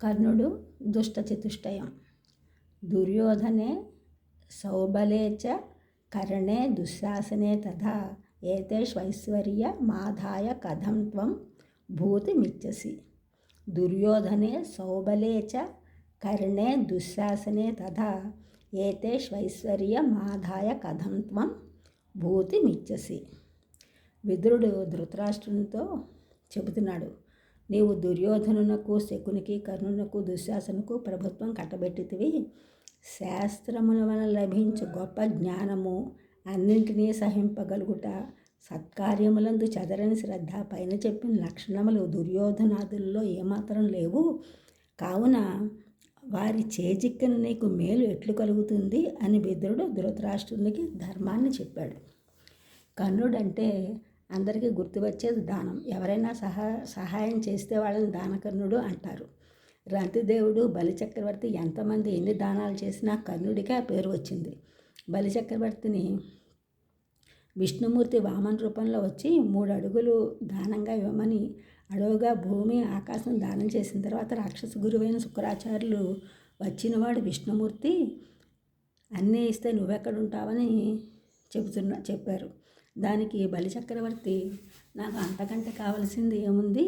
కర్ణుడు దుష్టచతుష్టయం. దుర్యోధనే సౌబలే చ కర్ణే దుశ్శాసనే తథా ఏతేష్వైశ్వర్య మాధాయ కథం త్వం భూతిమిచ్చసి. దుర్యోధనే సౌబలే చ కర్ణే దుశ్శాసనే తథా ఏతేష్వైశ్వర్య మాధాయ కథం త్వం భూతిమిచ్చసి. విదురుడు ధృతరాష్ట్రునితో చెబుతున్నాడు, నీవు దుర్యోధనునకు, శకునికి, కర్ణునకు, దుశ్శాసనకు ప్రభుత్వం కట్టబెట్టితివి. శాస్త్రముల వలన లభించు గొప్ప జ్ఞానము, అన్నింటినీ సహింపగలుగుట, సత్కార్యములందు చెదరని శ్రద్ధ, పైన చెప్పిన లక్షణములు దుర్యోధనాదుల్లో ఏమాత్రం లేవు. కావున వారి చేజిక్కిన నీకు మేలు ఎట్లు కలుగుతుంది అని విదురుడు ధృతరాష్ట్రునికి ధర్మాన్ని చెప్పాడు. కర్ణుడంటే అందరికీ గుర్తువచ్చేది దానం. ఎవరైనా సహాయం చేస్తే వాళ్ళని దానకర్ణుడు అంటారు. రంతిదేవుడు, బలిచక్రవర్తి ఎంతమంది ఎన్ని దానాలు చేసినా కర్ణుడికి ఆ పేరు వచ్చింది. బలిచక్రవర్తిని విష్ణుమూర్తి వామన రూపంలో వచ్చి 3 అడుగులు దానంగా ఇవ్వమని అడవుగా భూమి, ఆకాశం దానం చేసిన తర్వాత రాక్షస గురువైన శుక్రాచార్యులు వచ్చినవాడు విష్ణుమూర్తి, అన్నీ ఇస్తే నువ్వెక్కడుంటావని చెప్పారు. దానికి బలిచక్రవర్తి, నాకు అంతకంటే కావలసింది ఏముంది,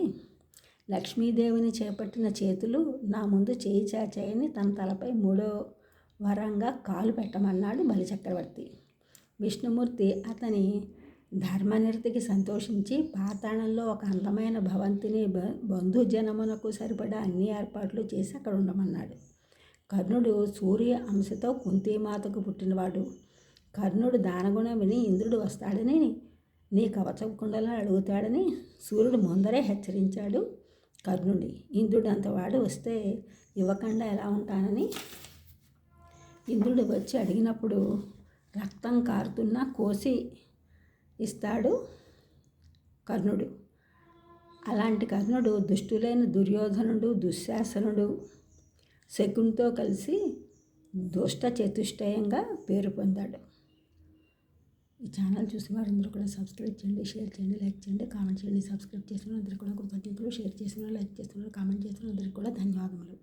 లక్ష్మీదేవిని చేపట్టిన చేతులు నా ముందు చేయి చాచాయని తన తలపై 3వ వరంగా కాలు పెట్టమన్నాడు బలిచక్రవర్తి. విష్ణుమూర్తి అతని ధర్మనిరతికి సంతోషించి పాతాళంలో ఒక అందమైన భవంతిని బంధుజనమునకు సరిపడా అన్ని ఏర్పాట్లు చేసి అక్కడ ఉండమన్నాడు. కర్ణుడు సూర్య అంశతో కుంతీమాతకు పుట్టినవాడు. కర్ణుడు దానగుణం విని ఇంద్రుడు వస్తాడని, నీ కవచపు కుండలను అడుగుతాడని సూర్యుడు ముందరే హెచ్చరించాడు కర్ణుడి. ఇంద్రుడు అంతవాడు వస్తే ఇవ్వకుండా ఎలా ఉంటానని ఇంద్రుడు వచ్చి అడిగినప్పుడు రక్తం కారుతున్నా కోసి ఇస్తాడు కర్ణుడు. అలాంటి కర్ణుడు దుష్టులైన దుర్యోధనుడు, దుశ్శాసనుడు, శకునితో కలిసి దుష్ట చతుష్టయంగా పేరు పొందాడు. ఈ ఛానల్ చూసి వారందరూ కూడా సబ్స్క్రైబ్ చేయండి, షేర్ చేయండి, లైక్ చేయండి, కామెంట్ చేయండి. సబ్స్క్రైబ్ చేసిన అందరికీ కూడా కృతజ్ఞతలు, షేర్ చేసిన, లైక్ చేసిన, కామెంట్ చేసిన అందరికీ కూడా ధన్యవాదములు.